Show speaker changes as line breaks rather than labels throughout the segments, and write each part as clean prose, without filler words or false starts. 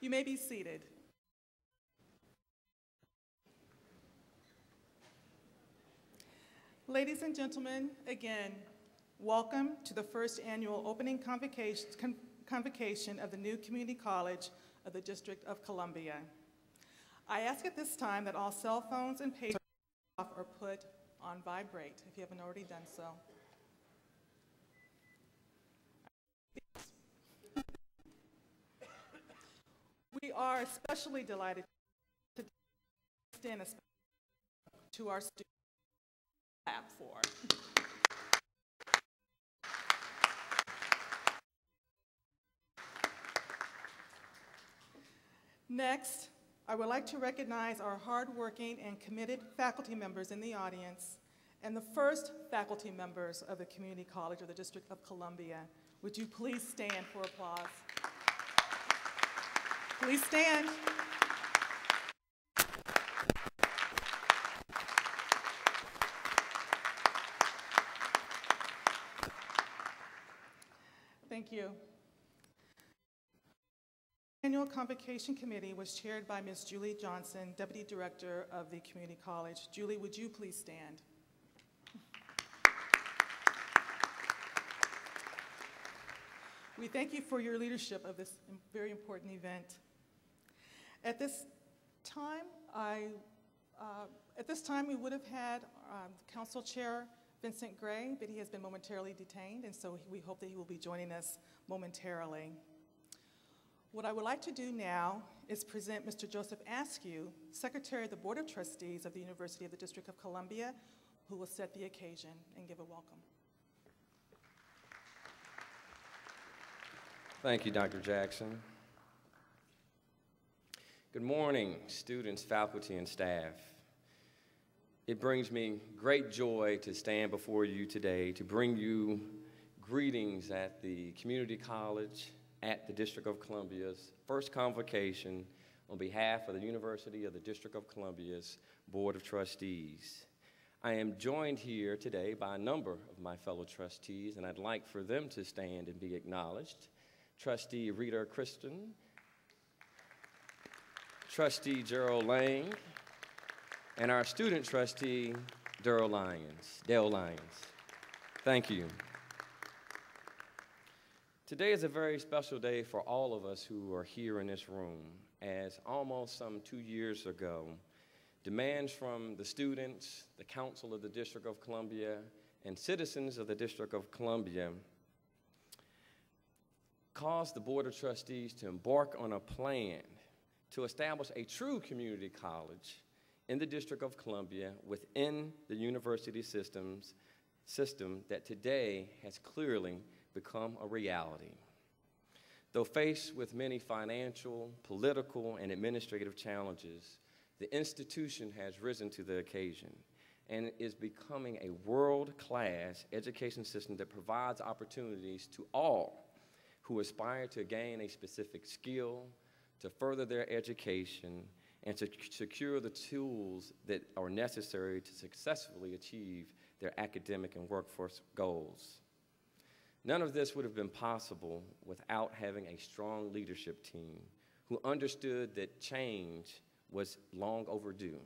You may be seated. Ladies and gentlemen, again, welcome to the first annual opening convocation of the new community college of the District of Columbia. I ask at this time that all cell phones and pagers off or put on vibrate if you haven't already done so. We are especially delighted to extend a special to our students. Clap for. Next, I would like to recognize our hardworking and committed faculty members in the audience and the first faculty members of the Community College of the District of Columbia. Would you please stand for applause? Please stand. Thank you. The Annual Convocation Committee was chaired by Ms. Julie Johnson, Deputy Director of the Community College. Julie, would you please stand? We thank you for your leadership of this very important event. At this time, we would have had Council Chair Vincent Gray, but he has been momentarily detained, and so we hope that he will be joining us momentarily. What I would like to do now is present Mr. Joseph Askew, Secretary of the Board of Trustees of the University of the District of Columbia, who will set the occasion and give a welcome.
Thank you, Dr. Jackson. Good morning, students, faculty, and staff. It brings me great joy to stand before you today to bring you greetings at the Community College at the District of Columbia's first convocation on behalf of the University of the District of Columbia's Board of Trustees. I am joined here today by a number of my fellow trustees, and I'd like for them to stand and be acknowledged. Trustee Rita Kristen, Trustee Gerald Lang, and our student trustee, Dale Lyons. Thank you. Today is a very special day for all of us who are here in this room, as almost some 2 years ago, demands from the students, the Council of the District of Columbia, and citizens of the District of Columbia caused the Board of Trustees to embark on a plan to establish a true community college in the District of Columbia within the university system that today has clearly become a reality. Though faced with many financial, political, and administrative challenges, the institution has risen to the occasion and is becoming a world-class education system that provides opportunities to all who aspire to gain a specific skill, to further their education, and to secure the tools that are necessary to successfully achieve their academic and workforce goals. None of this would have been possible without having a strong leadership team who understood that change was long overdue.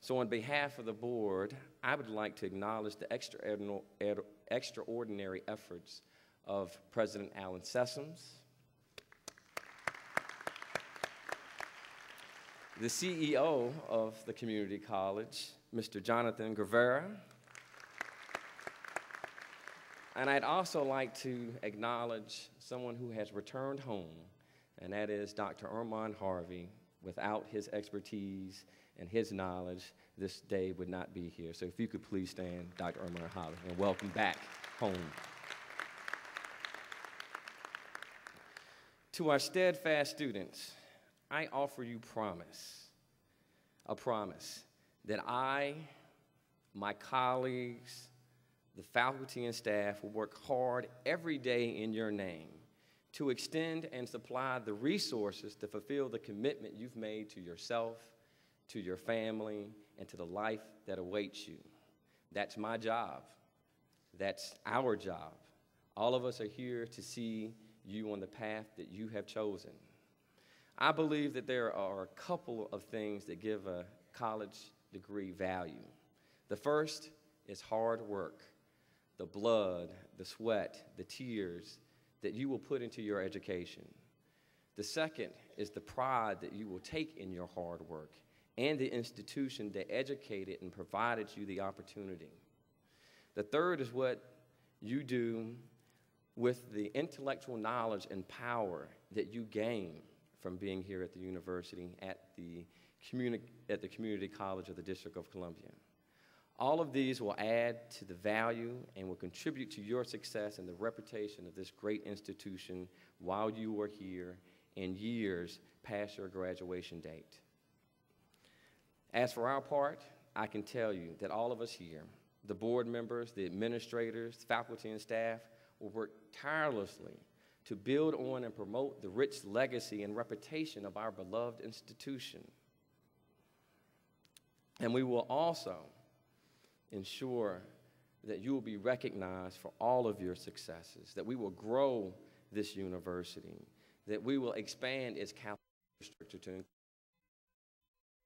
So on behalf of the board, I would like to acknowledge the extraordinary efforts of President Alan Sessoms, the CEO of the community college, Mr. Jonathan Guevara, and I'd also like to acknowledge someone who has returned home, and that is Dr. Armand Harvey. Without his expertise and his knowledge, this day would not be here. So if you could please stand, Dr. Armand Harvey, and welcome back home. To our steadfast students, I offer you a promise that I, my colleagues, the faculty and staff will work hard every day in your name to extend and supply the resources to fulfill the commitment you've made to yourself, to your family, and to the life that awaits you. That's my job. That's our job. All of us are here to see you on the path that you have chosen. I believe that there are a couple of things that give a college degree value. The first is hard work, the blood, the sweat, the tears that you will put into your education. The second is the pride that you will take in your hard work and the institution that educated and provided you the opportunity. The third is what you do with the intellectual knowledge and power that you gain from being here at the university at the Community College of the District of Columbia. All of these will add to the value and will contribute to your success and the reputation of this great institution while you are here and years past your graduation date. As for our part, I can tell you that all of us here, the board members, the administrators, faculty, and staff, will work tirelessly to build on and promote the rich legacy and reputation of our beloved institution. And we will also ensure that you will be recognized for all of your successes, that we will grow this university, that we will expand its campus structure to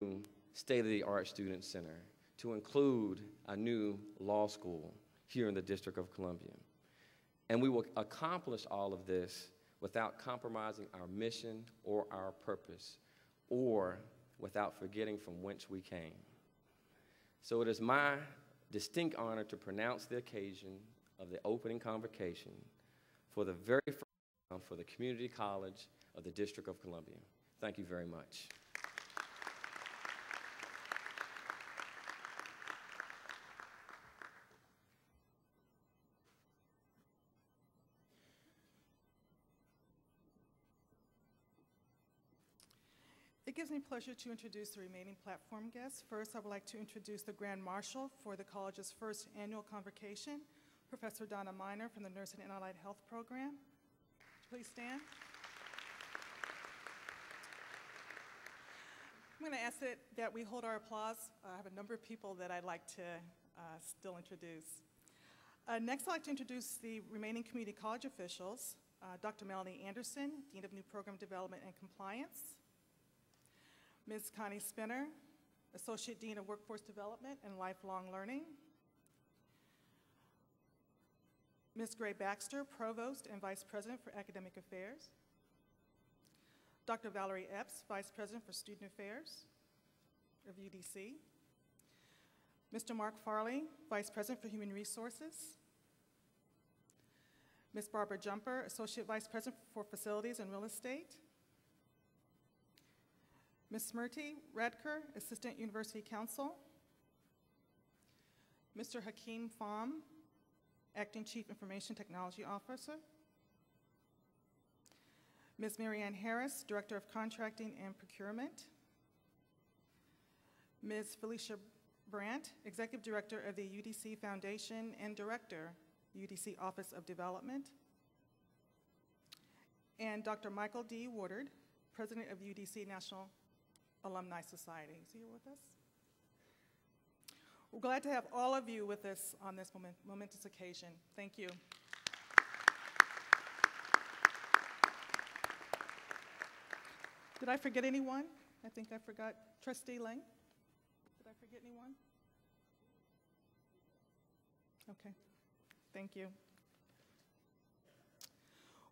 include state-of-the-art student center, to include a new law school here in the District of Columbia. And we will accomplish all of this without compromising our mission or our purpose, or without forgetting from whence we came. So it is my distinct honor to pronounce the occasion of the opening convocation for the very first time for the Community College of the District of Columbia. Thank you very much.
It gives me pleasure to introduce the remaining platform guests. First, I would like to introduce the Grand Marshal for the college's first annual convocation, Professor Donna Miner from the Nursing and Allied Health Program. Please stand. I'm going to ask that we hold our applause. I have a number of people that I'd like to still introduce. Next, I'd like to introduce the remaining community college officials, Dr. Melanie Anderson, Dean of New Program Development and Compliance, Ms. Connie Spinner, Associate Dean of Workforce Development and Lifelong Learning, Ms. Gray Baxter, Provost and Vice President for Academic Affairs, Dr. Valerie Epps, Vice President for Student Affairs of UDC, Mr. Mark Farley, Vice President for Human Resources, Ms. Barbara Jumper, Associate Vice President for Facilities and Real Estate, Ms. Smriti Radker, Assistant University Counsel, Mr. Hakeem Pham, Acting Chief Information Technology Officer, Ms. Marianne Harris, Director of Contracting and Procurement, Ms. Felicia Brandt, Executive Director of the UDC Foundation and Director, UDC Office of Development, and Dr. Michael D. Woodard, President of UDC National Alumni Society. Is he here with us? We're glad to have all of you with us on this momentous occasion. Thank you. Did I forget anyone? I think I forgot Trustee Lang. Did I forget anyone? Okay, thank you.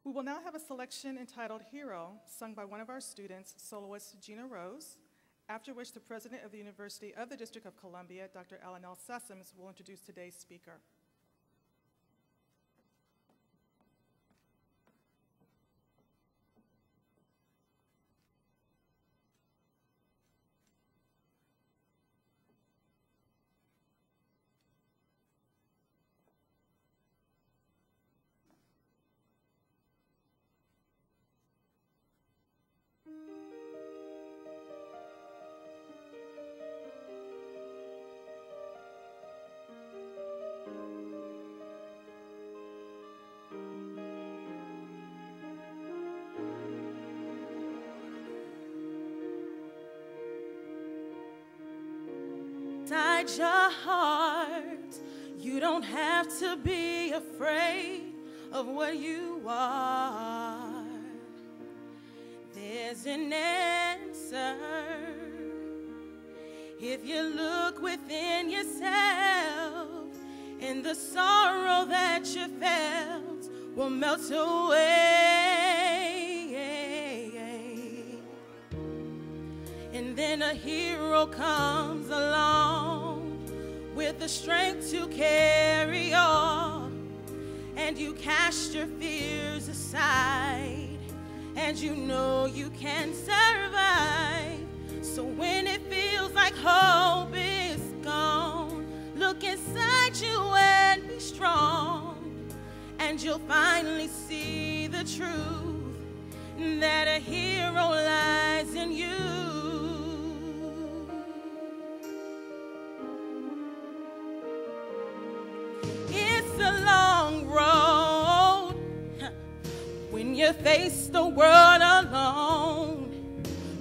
We will now have a selection entitled Hero, sung by one of our students, soloist Gina Rose, after which the President of the University of the District of Columbia, Dr. Alan L. Sessoms, will introduce today's speaker.
Inside your heart, you don't have to be afraid of what you are. There's there's an answer. If you look within yourself, and the sorrow that you felt will melt away. And then a hero comes along with the strength to carry on, and you cast your fears aside, and you know you can survive. So when it feels like hope is gone, look inside you and be strong, and you'll finally see the truth, that a hero lies in you. It's a long road when you face the world alone.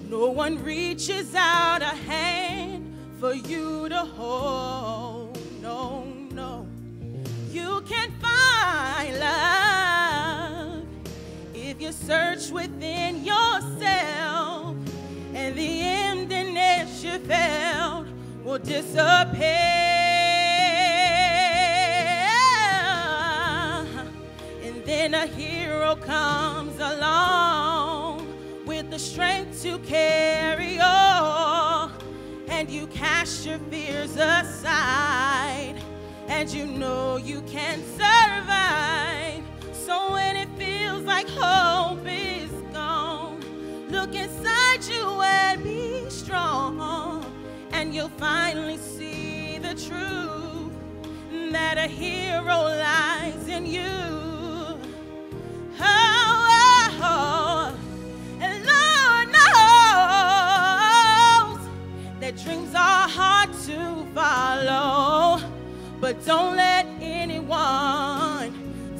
No one reaches out a hand for you to hold. No, no. You can find love if you search within yourself, and the emptiness you felt will disappear. And then a hero comes along with the strength to carry on, and you cast your fears aside, and you know you can survive. So when it feels like hope is gone, look inside you and be strong, and you'll finally see the truth, that a hero lies in you. And Lord knows that dreams are hard to follow, but don't let anyone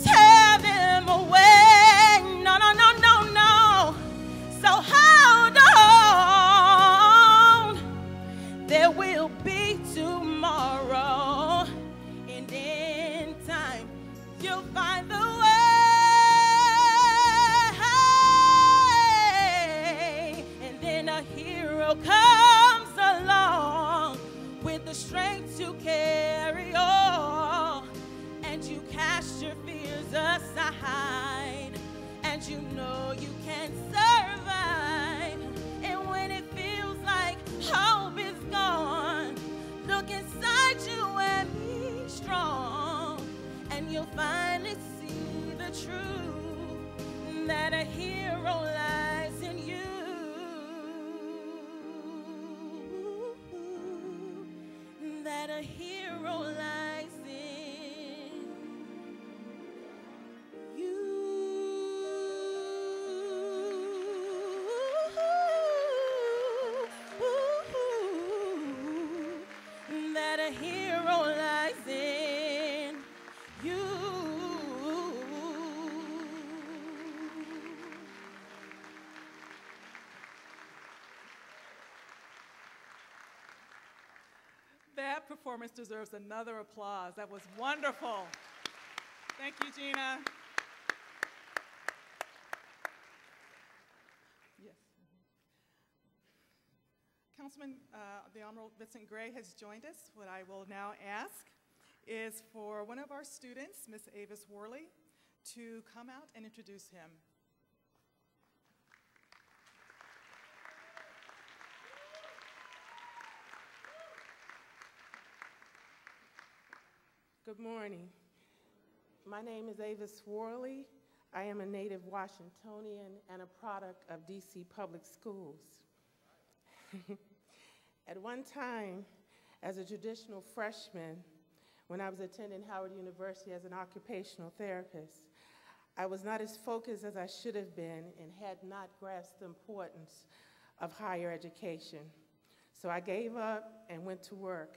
tear them away. No, no, no, no, no. So hold on. There will be tomorrow, and in time you'll find the way. And then a hero comes along with the strength to carry on, and you cast your fears aside, and you know you can survive. And when it feels like hope is gone, look inside you and be strong, and you'll finally see the truth, that a hero lies in you. That a hero lies in you. That a hero lies in you.
That performance deserves another applause. That was wonderful. Thank you, Gina. Yes. Councilman, the Honorable Vincent Gray has joined us. What I will now ask is for one of our students, Miss Avis Worley, to come out and introduce him.
Good morning. My name is Avis Worley. I am a native Washingtonian and a product of DC Public Schools. At one time, as a traditional freshman, when I was attending Howard University as an occupational therapist, I was not as focused as I should have been and had not grasped the importance of higher education. So I gave up and went to work.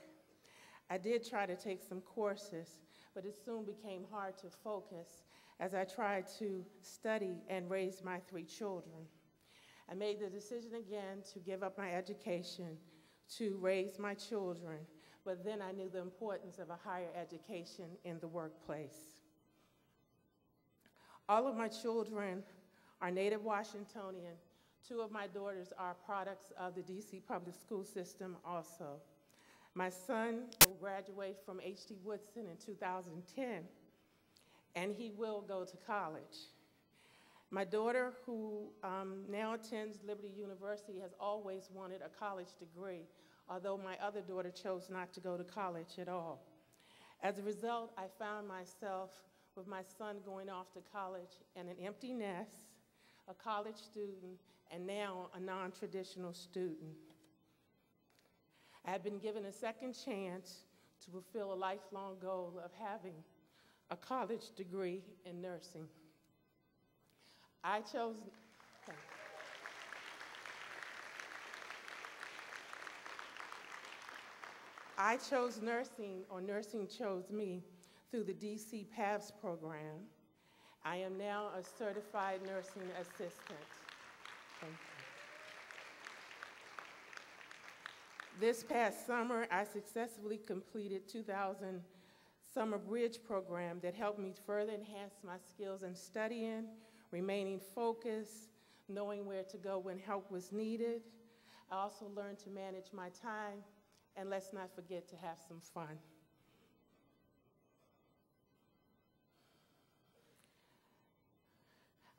I did try to take some courses, but it soon became hard to focus as I tried to study and raise my 3 children. I made the decision again to give up my education to raise my children, but then I knew the importance of a higher education in the workplace. All of my children are native Washingtonian, Two of my daughters are products of the DC public school system also. My son will graduate from H.D. Woodson in 2010, and he will go to college. My daughter, who now attends Liberty University, has always wanted a college degree, although my other daughter chose not to go to college at all. As a result, I found myself with my son going off to college and an empty nest, a college student, and now a non-traditional student. I have been given a second chance to fulfill a lifelong goal of having a college degree in nursing. I chose nursing, or nursing chose me, through the DC PAVS program. I am now a certified nursing assistant. Thank you. This past summer, I successfully completed 2000 Summer Bridge program that helped me further enhance my skills in studying, remaining focused, knowing where to go when help was needed. I also learned to manage my time, and let's not forget to have some fun.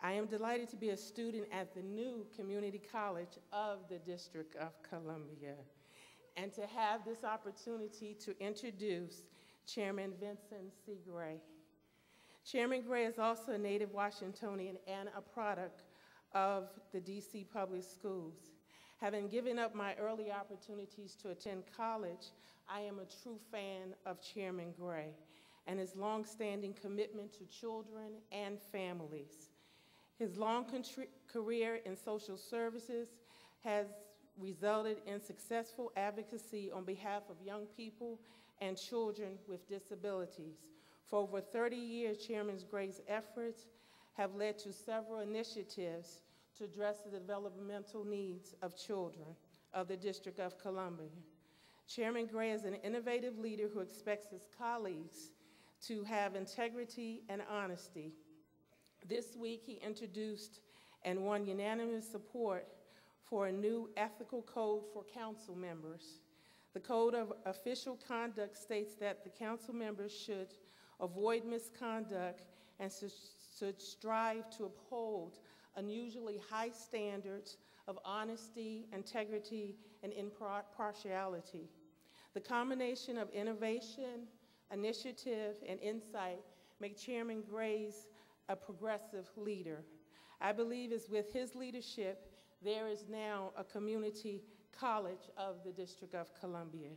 I am delighted to be a student at the new Community College of the District of Columbia, and to have this opportunity to introduce Chairman Vincent C. Gray. Chairman Gray is also a native Washingtonian and a product of the DC public schools. Having given up my early opportunities to attend college, I am a true fan of Chairman Gray and his long-standing commitment to children and families. His long career in social services has resulted in successful advocacy on behalf of young people and children with disabilities. For over 30 years, Chairman Gray's efforts have led to several initiatives to address the developmental needs of children of the District of Columbia. Chairman Gray is an innovative leader who expects his colleagues to have integrity and honesty. This week, he introduced and won unanimous support for a new ethical code for council members. The Code of Official Conduct states that the council members should avoid misconduct and should strive to uphold unusually high standards of honesty, integrity, and impartiality. The combination of innovation, initiative, and insight make Chairman Gray's a progressive leader. I believe it's with his leadership there is now a community college of the District of Columbia.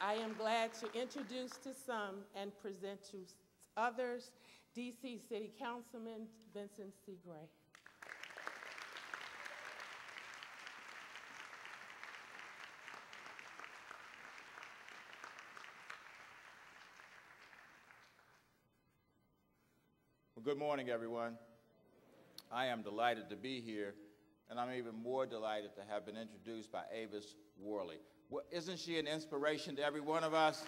I am glad to introduce to some and present to others DC City Councilman Vincent C. Gray.
Well, good morning, everyone. I am delighted to be here, and I'm even more delighted to have been introduced by Avis Worley. Well, isn't she an inspiration to every one of us?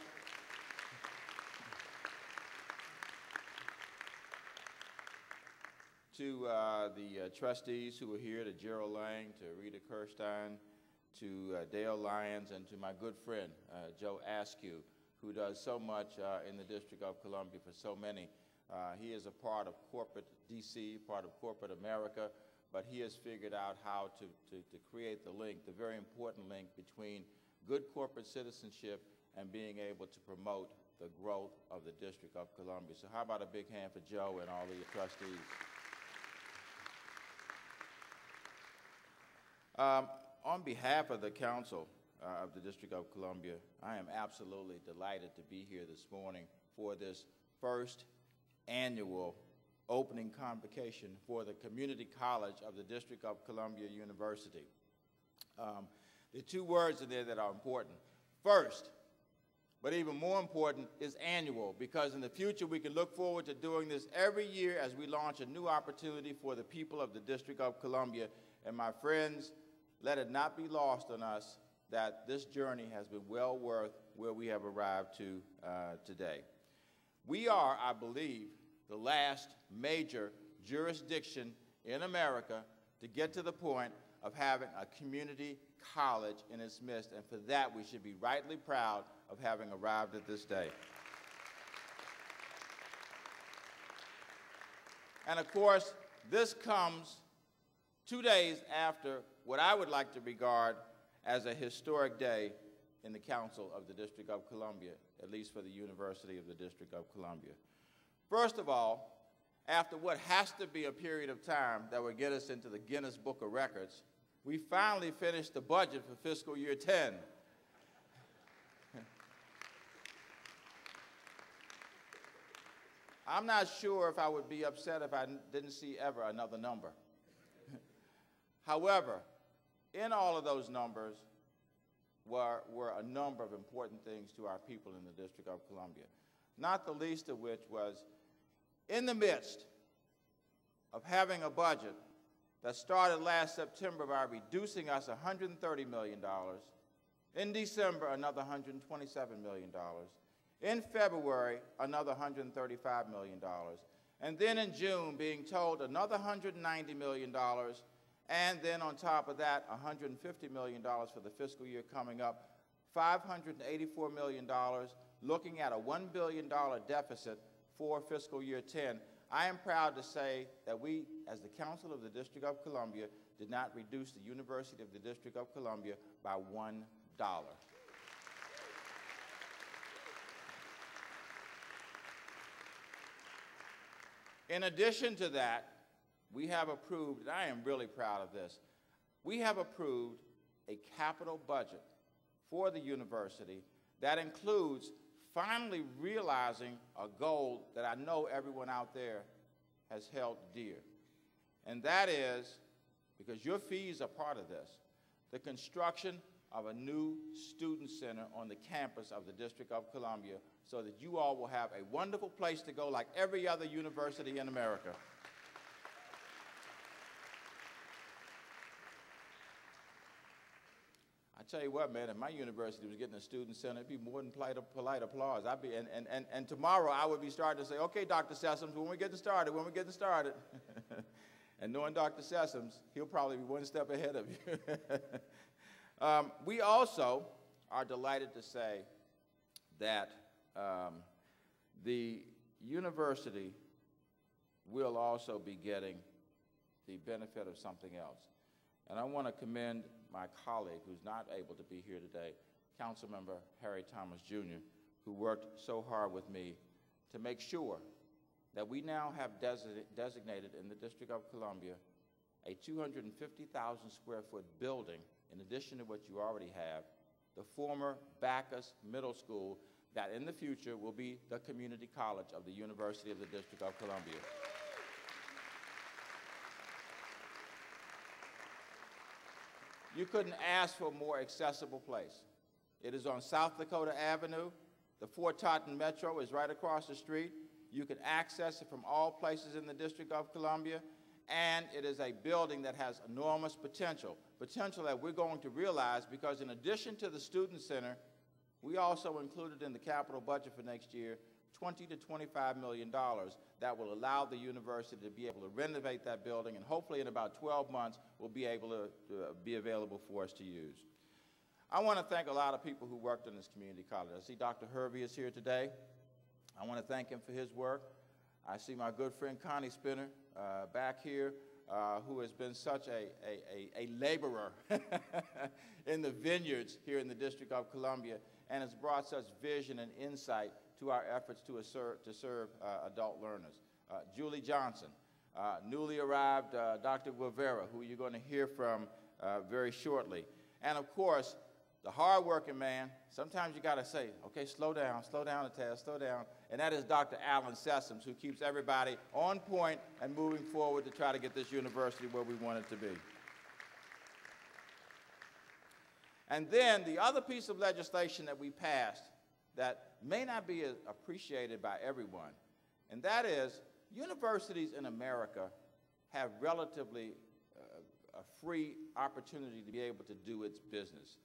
To the trustees who are here, to Gerald Lang, to Rita Kirstein, to Dale Lyons, and to my good friend, Joe Askew, who does so much in the District of Columbia for so many. He is a part of corporate DC, part of corporate America, but he has figured out how to create the link, the very important link between good corporate citizenship and being able to promote the growth of the District of Columbia. So how about a big hand for Joe and all of your trustees? On behalf of the Council of the District of Columbia, I am absolutely delighted to be here this morning for this first annual opening convocation for the Community College of the District of Columbia University. There are two words in there that are important. First, but even more important, is annual, because in the future we can look forward to doing this every year as we launch a new opportunity for the people of the District of Columbia. And my friends, let it not be lost on us that this journey has been well worth where we have arrived to today. We are, I believe, the last major jurisdiction in America to get to the point of having a community college in its midst, and for that we should be rightly proud of having arrived at this day. And of course, this comes 2 days after what I would like to regard as a historic day in the Council of the District of Columbia, at least for the University of the District of Columbia. First of all, after what has to be a period of time that will get us into the Guinness Book of Records, we finally finished the budget for fiscal year 10. I'm not sure if I would be upset if I didn't see ever another number. However, in all of those numbers were a number of important things to our people in the District of Columbia, not the least of which was in the midst of having a budget that started last September by reducing us $130 million, in December another $127 million, in February another $135 million, and then in June being told another $190 million, and then on top of that $150 million for the fiscal year coming up, $584 million, looking at a $1 billion deficit for fiscal year 10. I am proud to say that we, as the Council of the District of Columbia, did not reduce the University of the District of Columbia by $1. In addition to that, we have approved, and I am really proud of this, we have approved a capital budget for the university that includes finally realizing a goal that I know everyone out there has held dear. And that is, because your fees are part of this, the construction of a new student center on the campus of the District of Columbia so that you all will have a wonderful place to go like every other university in America. I tell you what, man, if my university was getting a student center, it'd be more than polite applause. And tomorrow I would be starting to say, okay, Dr. Sessoms, when we're getting started. And knowing Dr. Sessoms, he'll probably be one step ahead of you. We also are delighted to say that the university will also be getting the benefit of something else. And I want to commend my colleague, who's not able to be here today, Councilmember Harry Thomas Jr., who worked so hard with me to make sure that we now have designated in the District of Columbia a 250,000 square foot building, in addition to what you already have, the former Bacchus Middle School, that in the future will be the community college of the University of the District of Columbia. You couldn't ask for a more accessible place. It is on South Dakota Avenue. The Fort Totten Metro is right across the street. You can access it from all places in the District of Columbia, and it is a building that has enormous potential that we're going to realize because in addition to the Student Center, we also included in the capital budget for next year $20 to $25 million that will allow the university to be able to renovate that building, and hopefully in about 12 months will be able to be available for us to use. I want to thank a lot of people who worked in this community college. I see Dr. Hervey is here today. I want to thank him for his work. I see my good friend Connie Spinner back here, who has been such a laborer in the vineyards here in the District of Columbia and has brought such vision and insight to our efforts to serve adult learners. Julie Johnson, newly arrived Dr. Guevara, who you're going to hear from very shortly. And of course, the hard-working man, sometimes you got to say, okay, slow down, Atez, slow down. And that is Dr. Alan Sessoms, who keeps everybody on point and moving forward to try to get this university where we want it to be. And then the other piece of legislation that we passed that may not be appreciated by everyone, and that is universities in America have relatively a free opportunity to be able to do its business.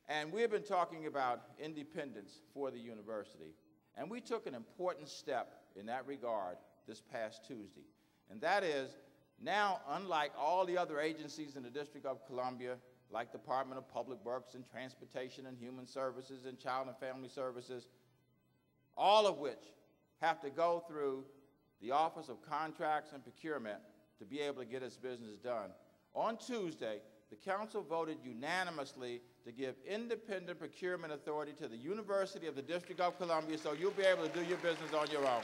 And we've been talking about independence for the university, and we took an important step in that regard this past Tuesday. And that is, now, unlike all the other agencies in the District of Columbia, like Department of Public Works and Transportation and Human Services and Child and Family Services, all of which have to go through the Office of Contracts and Procurement to be able to get its business done. On Tuesday, the council voted unanimously to give independent procurement authority to the University of the District of Columbia, so you'll be able to do your business on your own.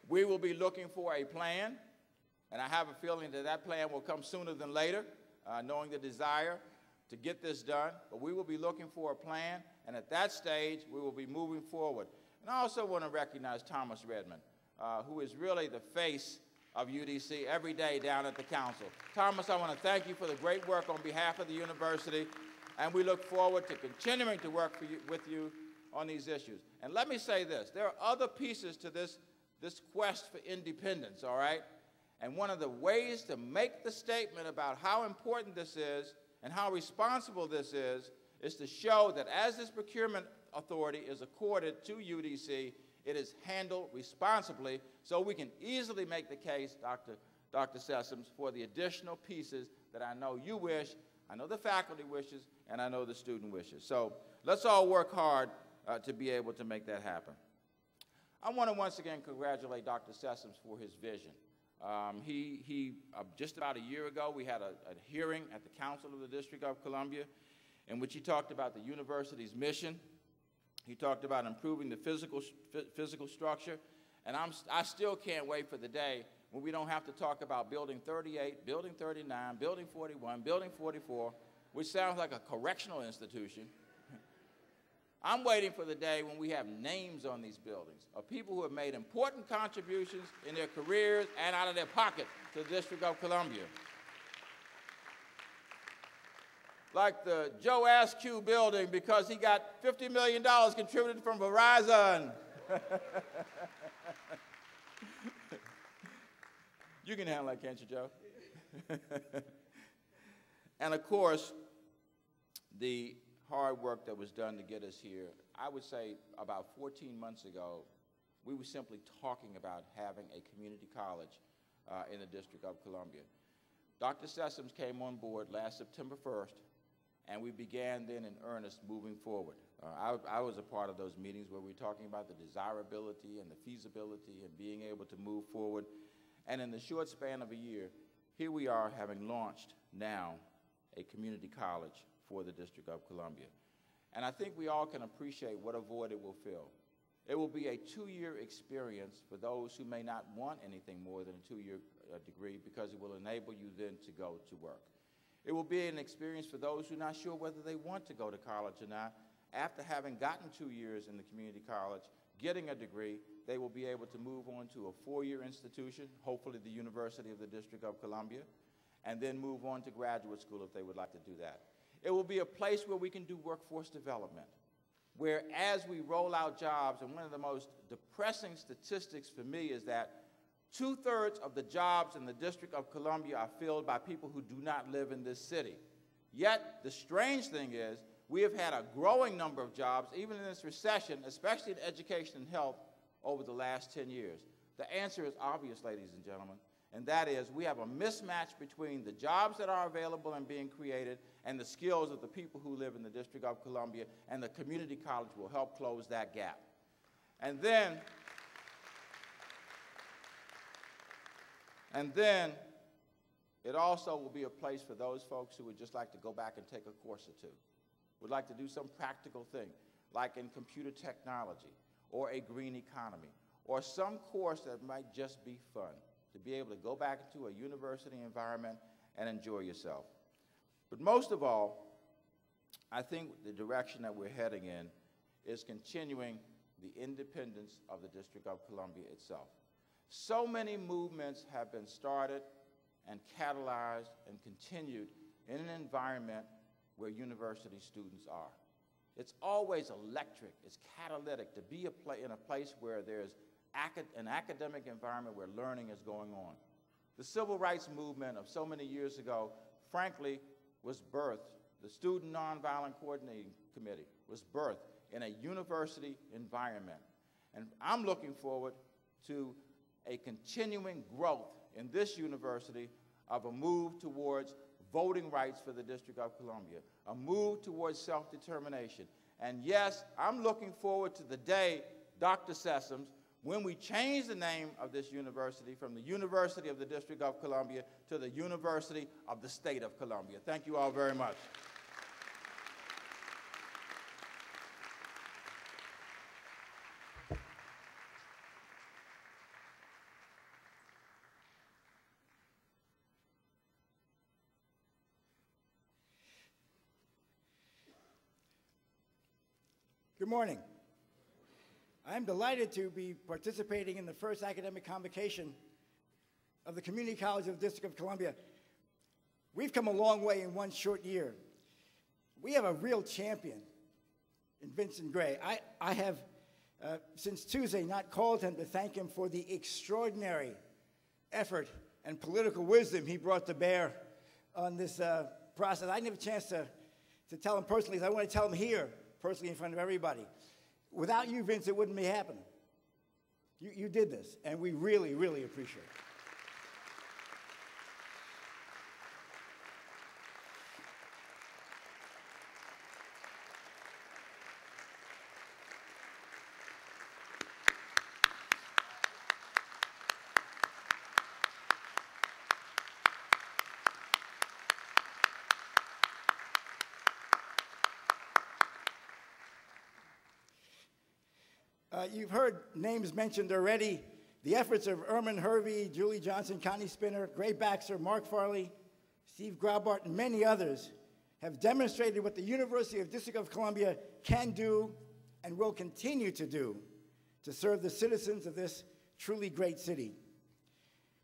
We will be looking for a plan, and I have a feeling that that plan will come sooner than later, knowing the desire to get this done. But we will be looking for a plan, and at that stage, we will be moving forward. And I also want to recognize Thomas Redmond, who is really the face of UDC every day down at the council. Thomas, I want to thank you for the great work on behalf of the university, and we look forward to continuing to work with you on these issues. And let me say this, there are other pieces to this quest for independence, all right? And one of the ways to make the statement about how important this is and how responsible this is to show that as this procurement authority is accorded to UDC, it is handled responsibly, so we can easily make the case, Dr. Sessoms, for the additional pieces that I know you wish, I know the faculty wishes, and I know the student wishes. So let's all work hard to be able to make that happen. I want to once again congratulate Dr. Sessoms for his vision. Just about a year ago, we had a hearing at the Council of the District of Columbia in which he talked about the university's mission. He talked about improving the physical structure, and I still can't wait for the day when we don't have to talk about Building 38, Building 39, Building 41, Building 44, which sounds like a correctional institution. I'm waiting for the day when we have names on these buildings of people who have made important contributions in their careers and out of their pocket to the District of Columbia. Like the Joe Askew building because he got $50 million contributed from Verizon. You can handle that, can't you, Joe? And of course, the hard work that was done to get us here. I would say about 14 months ago, we were simply talking about having a community college in the District of Columbia. Dr. Sessoms came on board last September 1st, and we began then in earnest moving forward. I was a part of those meetings where we were talking about the desirability and the feasibility and being able to move forward. And in the short span of a year, here we are having launched now a community college for the District of Columbia. And I think we all can appreciate what a void it will fill. It will be a 2-year experience for those who may not want anything more than a 2-year degree, because it will enable you then to go to work. It will be an experience for those who are not sure whether they want to go to college or not. After having gotten 2 years in the community college, getting a degree, they will be able to move on to a 4-year institution, hopefully the University of the District of Columbia, and then move on to graduate school if they would like to do that. It will be a place where we can do workforce development, where as we roll out jobs, and one of the most depressing statistics for me is that 2/3 of the jobs in the District of Columbia are filled by people who do not live in this city. Yet, the strange thing is, we have had a growing number of jobs, even in this recession, especially in education and health, over the last 10 years. The answer is obvious, ladies and gentlemen, and that is we have a mismatch between the jobs that are available and being created and the skills of the people who live in the District of Columbia, and the community college will help close that gap. And then it also will be a place for those folks who would just like to go back and take a course or two, would like to do some practical thing, like in computer technology or a green economy, or some course that might just be fun, to be able to go back into a university environment and enjoy yourself. But most of all, I think the direction that we're heading in is continuing the independence of the District of Columbia itself. So many movements have been started and catalyzed and continued in an environment where university students are. It's always electric, it's catalytic to be in a place where there's an academic environment where learning is going on. The civil rights movement of so many years ago, frankly, was birthed, the Student Nonviolent Coordinating Committee was birthed in a university environment. And I'm looking forward to a continuing growth in this university of a move towards voting rights for the District of Columbia, a move towards self-determination. And yes, I'm looking forward to the day, Dr. Sessoms, when we change the name of this university from the University of the District of Columbia to the University of the State of Columbia. Thank you all very much.
Good morning. I'm delighted to be participating in the first academic convocation of the Community College of the District of Columbia. We've come a long way in one short year. We have a real champion in Vincent Gray. I have, since Tuesday, not called him to thank him for the extraordinary effort and political wisdom he brought to bear on this process. I didn't have a chance to tell him personally, because I want to tell him here, personally in front of everybody. Without you, Vince, it wouldn't be happening. You did this, and we really, really appreciate it. You've heard names mentioned already. The efforts of Erman Hervey, Julie Johnson, Connie Spinner, Gray Baxter, Mark Farley, Steve Graubart, and many others have demonstrated what the University of District of Columbia can do and will continue to do to serve the citizens of this truly great city.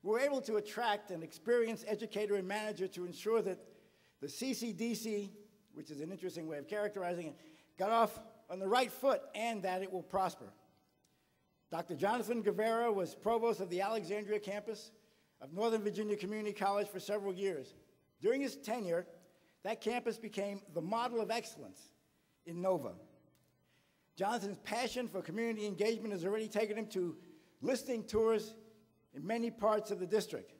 We were able to attract an experienced educator and manager to ensure that the CCDC, which is an interesting way of characterizing it, got off on the right foot and that it will prosper. Dr. Jonathan Guevara was provost of the Alexandria campus of Northern Virginia Community College for several years. During his tenure, that campus became the model of excellence in Nova. Jonathan's passion for community engagement has already taken him to listening tours in many parts of the district.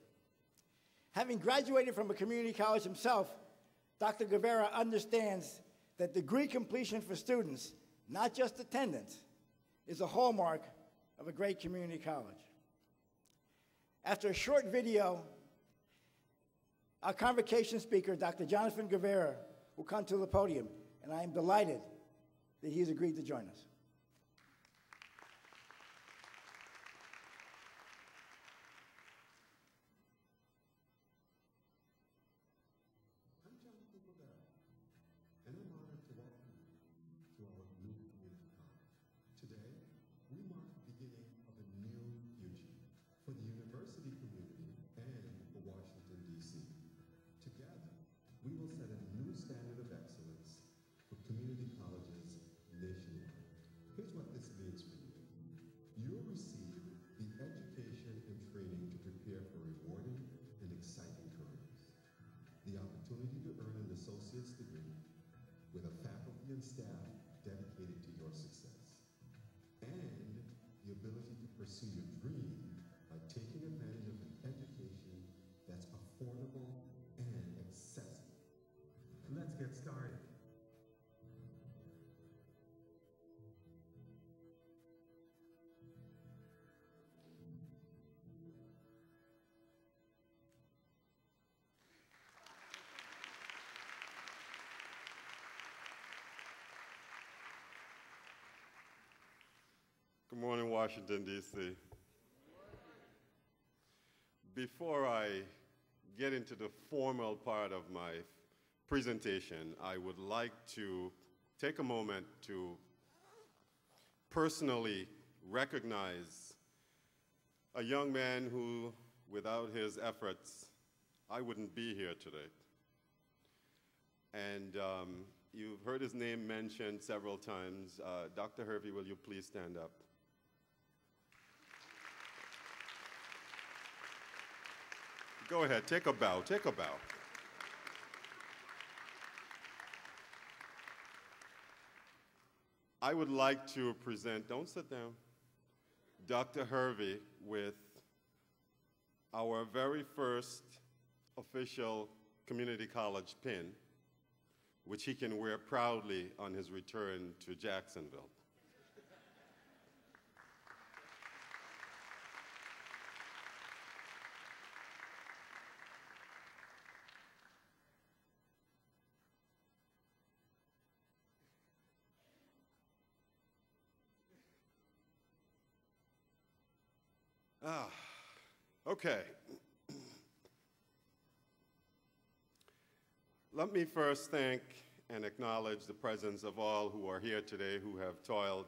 Having graduated from a community college himself, Dr. Guevara understands that degree completion for students, not just attendance, is a hallmark of a great community college. After a short video, our convocation speaker, Dr. Jonathan Guevara, will come to the podium, and I am delighted that he's agreed to join us.
with a faculty and staff dedicated to your success, and the ability to pursue your dream by taking advantage of an education that's affordable and accessible. Let's get started.
Good morning, Washington, D.C. Before I get into the formal part of my presentation, I would like to take a moment to personally recognize a young man who, without his efforts, I wouldn't be here today. And you've heard his name mentioned several times. Dr. Hervey, will you please stand up? Go ahead, take a bow, take a bow. I would like to present, don't sit down, Dr. Hervey with our very first official community college pin, which he can wear proudly on his return to Jacksonville. Okay. Let me first thank and acknowledge the presence of all who are here today who have toiled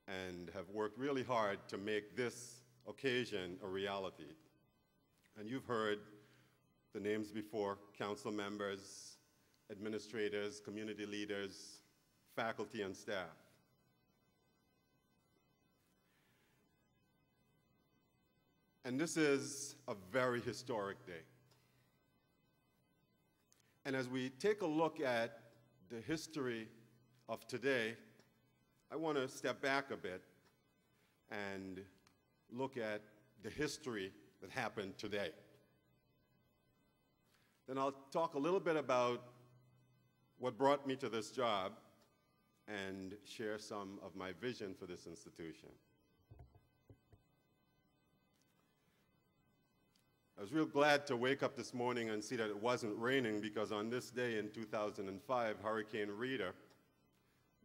and have worked really hard to make this occasion a reality. And you've heard the names before: council members, administrators, community leaders, faculty, and staff. And this is a very historic day. And as we take a look at the history of today, I want to step back a bit and look at the history that happened today. Then I'll talk a little bit about what brought me to this job and share some of my vision for this institution. I was real glad to wake up this morning and see that it wasn't raining, because on this day in 2005, Hurricane Rita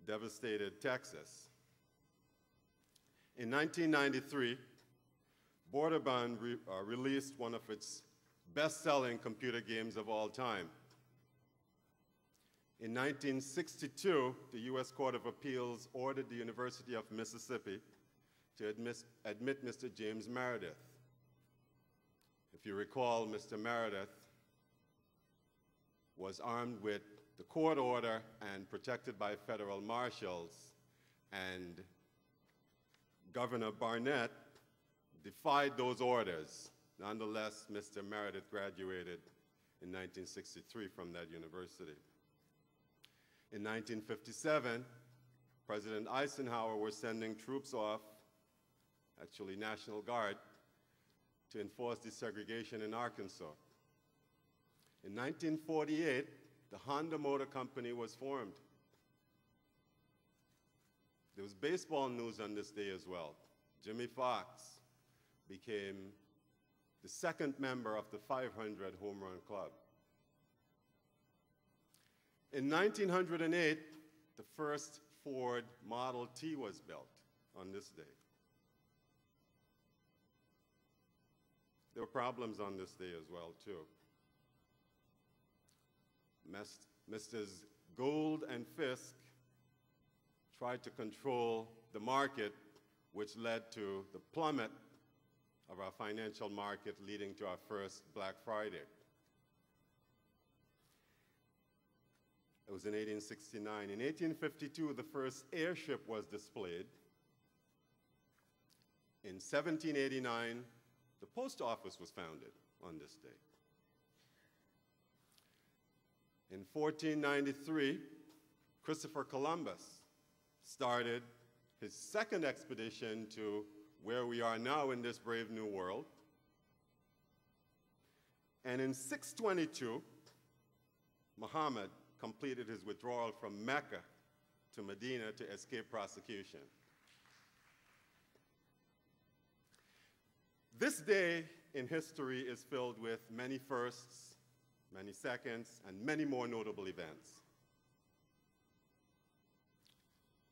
devastated Texas. In 1993, Borderbahn released one of its best-selling computer games of all time. In 1962, the U.S. Court of Appeals ordered the University of Mississippi to admit Mr. James Meredith. If you recall, Mr. Meredith was armed with the court order and protected by federal marshals, and Governor Barnett defied those orders. Nonetheless, Mr. Meredith graduated in 1963 from that university. In 1957, President Eisenhower was sending troops off, actually National Guard, to enforce desegregation in Arkansas. In 1948, the Honda Motor Company was formed. There was baseball news on this day as well. Jimmy Fox became the second member of the 500 home run club. In 1908, the first Ford Model T was built on this day. There were problems on this day as well, too. Mrs. Gould and Fisk tried to control the market, which led to the plummet of our financial market, leading to our first Black Friday. It was in 1869. In 1852, the first airship was displayed. In 1789, the post office was founded on this day. In 1493, Christopher Columbus started his second expedition to where we are now in this brave new world. And in 622, Muhammad completed his withdrawal from Mecca to Medina to escape prosecution. This day in history is filled with many firsts, many seconds, and many more notable events.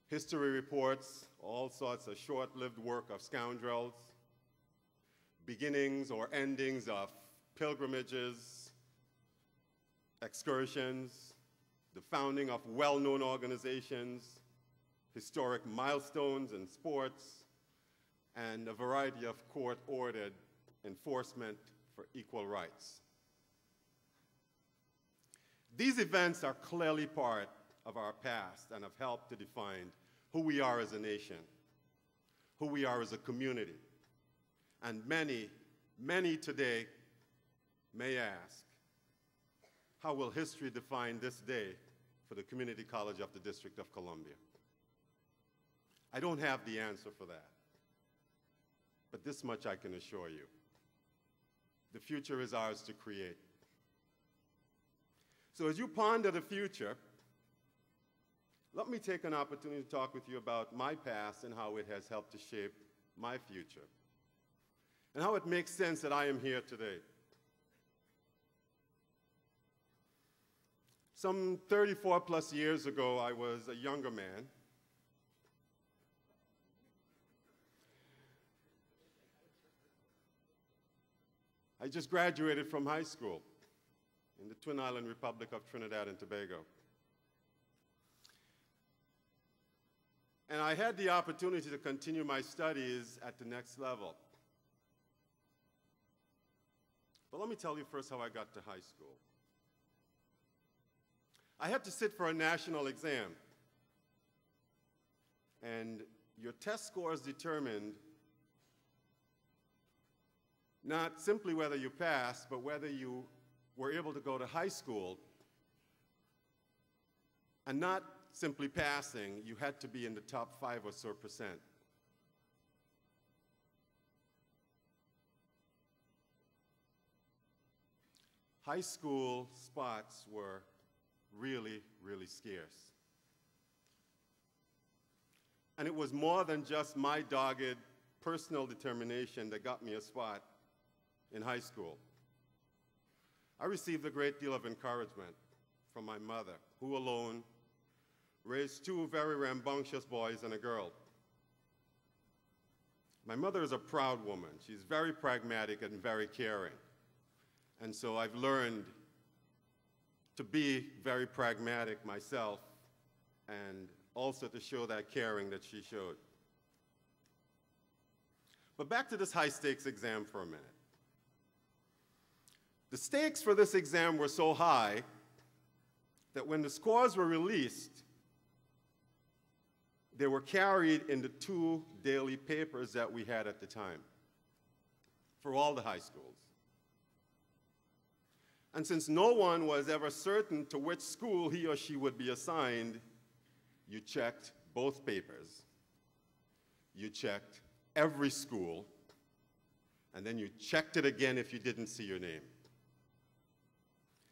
History reports all sorts of short-lived work of scoundrels, beginnings or endings of pilgrimages, excursions, the founding of well-known organizations, historic milestones in sports, and a variety of court-ordered enforcement for equal rights. These events are clearly part of our past and have helped to define who we are as a nation, who we are as a community. And many, many today may ask, how will history define this day for the Community College of the District of Columbia? I don't have the answer for that. But this much I can assure you. The future is ours to create. So as you ponder the future, let me take an opportunity to talk with you about my past and how it has helped to shape my future, and how it makes sense that I am here today. Some 34 plus years ago, I was a younger man. I just graduated from high school in the Twin Island Republic of Trinidad and Tobago. And I had the opportunity to continue my studies at the next level. But let me tell you first how I got to high school. I had to sit for a national exam. And your test scores determined not simply whether you passed, but whether you were able to go to high school. And not simply passing, you had to be in the top 5 or so %. High school spots were really, really scarce. And it was more than just my dogged personal determination that got me a spot in high school. I received a great deal of encouragement from my mother, who alone raised 2 very rambunctious boys and a girl. My mother is a proud woman. She's very pragmatic and very caring. And so I've learned to be very pragmatic myself and also to show that caring that she showed. But back to this high-stakes exam for a minute. The stakes for this exam were so high that when the scores were released, they were carried in the 2 daily papers that we had at the time for all the high schools. And since no one was ever certain to which school he or she would be assigned, you checked both papers. You checked every school, and then you checked it again if you didn't see your name.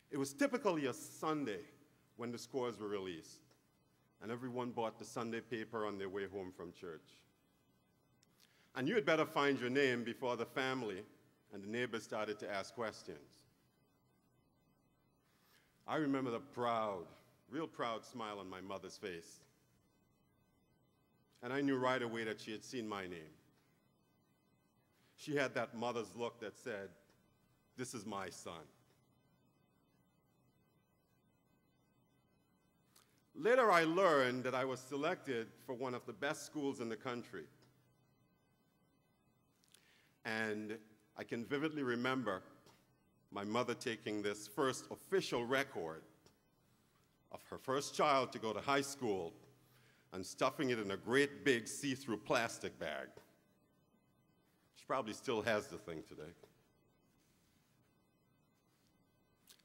It was typically a Sunday when the scores were released, and everyone bought the Sunday paper on their way home from church. And you had better find your name before the family and the neighbors started to ask questions. I remember the proud, real proud smile on my mother's face. And I knew right away that she had seen my name. She had that mother's look that said, "This is my son." Later, I learned that I was selected for one of the best schools in the country. And I can vividly remember my mother taking this first official record of her first child to go to high school and stuffing it in a great big see-through plastic bag. She probably still has the thing today.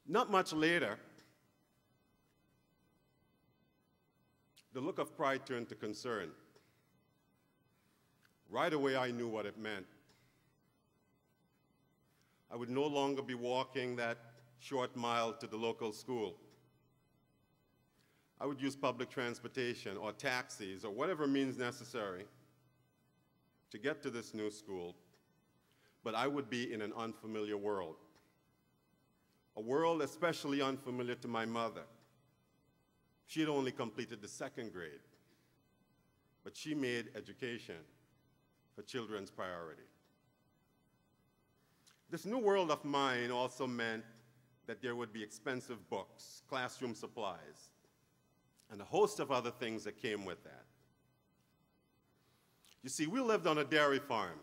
Not much later, the look of pride turned to concern. Right away, I knew what it meant. I would no longer be walking that short mile to the local school. I would use public transportation or taxis or whatever means necessary to get to this new school, but I would be in an unfamiliar world, a world especially unfamiliar to my mother. She had only completed the 2nd grade, but she made education her children's priority. This new world of mine also meant that there would be expensive books, classroom supplies, and a host of other things that came with that. You see, we lived on a dairy farm,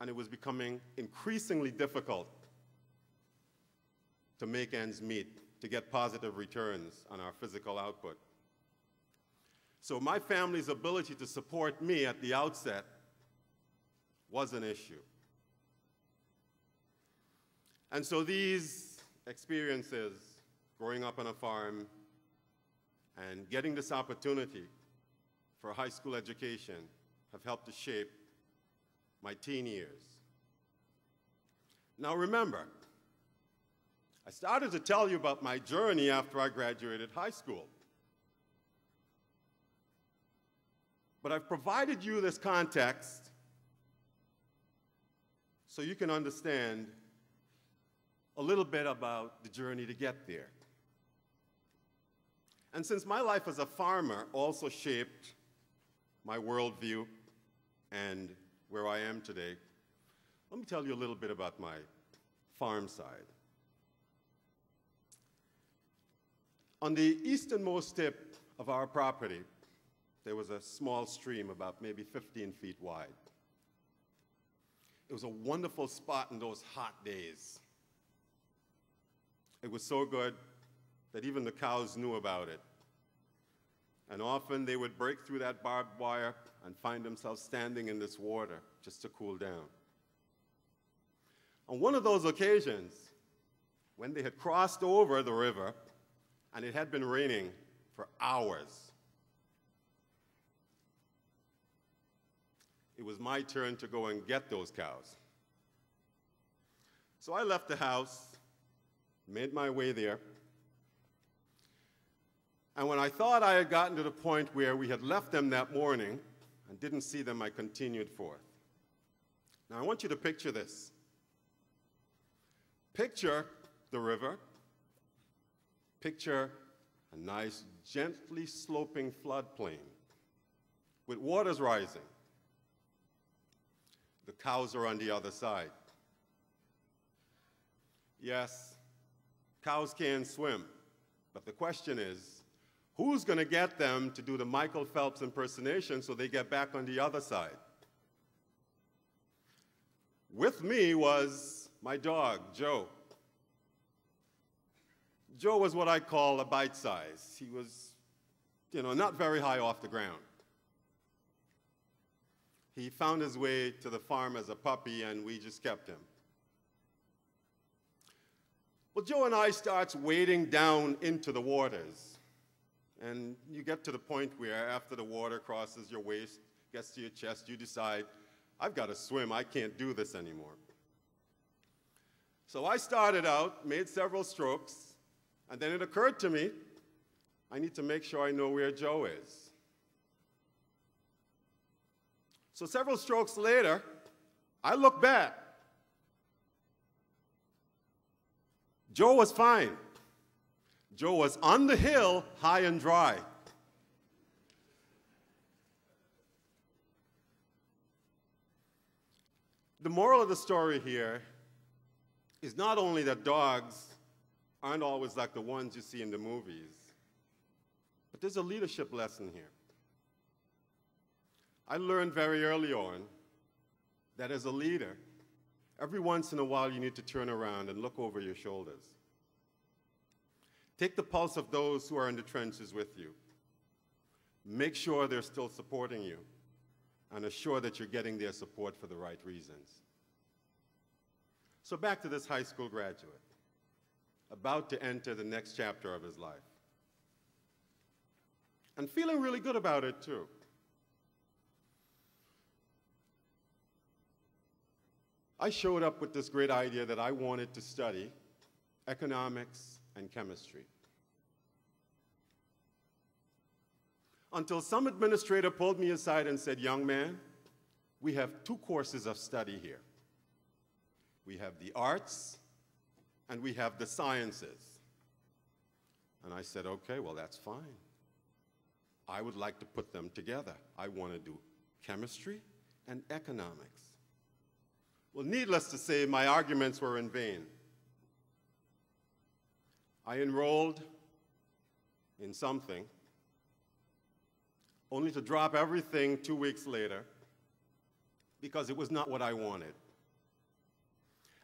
and it was becoming increasingly difficult to make ends meet, to get positive returns on our physical output. So my family's ability to support me at the outset was an issue. And so these experiences, growing up on a farm and getting this opportunity for high school education have helped to shape my teen years. Now remember, I started to tell you about my journey after I graduated high school. But I've provided you this context so you can understand a little bit about the journey to get there. And since my life as a farmer also shaped my worldview and where I am today, let me tell you a little bit about my farm side. On the easternmost tip of our property, there was a small stream about maybe 15 feet wide. It was a wonderful spot in those hot days. It was so good that even the cows knew about it. And often they would break through that barbed wire and find themselves standing in this water just to cool down. On one of those occasions, when they had crossed over the river and it had been raining for hours, it was my turn to go and get those cows. So I left the house, made my way there, and when I thought I had gotten to the point where we had left them that morning and didn't see them, I continued forth. Now I want you to picture this. Picture the river. Picture a nice, gently sloping floodplain with waters rising. The cows are on the other side. Yes, cows can swim, but the question is, who's going to get them to do the Michael Phelps impersonation so they get back on the other side? With me was my dog, Joe. Joe was what I call a bite size. He was, not very high off the ground. He found his way to the farm as a puppy, and we just kept him. Well, Joe and I starts wading down into the waters. And you get to the point where after the water crosses your waist, gets to your chest, you decide, I've got to swim, I can't do this anymore. So I started out, made several strokes, and then it occurred to me, I need to make sure I know where Joe is. So several strokes later, I look back. Joe was fine. Joe was on the hill, high and dry. The moral of the story here is not only that dogs aren't always like the ones you see in the movies, but there's a leadership lesson here. I learned very early on that as a leader, every once in a while you need to turn around and look over your shoulders. Take the pulse of those who are in the trenches with you. Make sure they're still supporting you, and assure that you're getting their support for the right reasons. So back to this high school graduate, about to enter the next chapter of his life. And feeling really good about it too. I showed up with this great idea that I wanted to study economics and chemistry. Until some administrator pulled me aside and said, young man, we have two courses of study here. We have the arts and we have the sciences. And I said, okay, well, that's fine. I would like to put them together. I want to do chemistry and economics. Well, needless to say, my arguments were in vain. I enrolled in something, only to drop everything 2 weeks later because it was not what I wanted.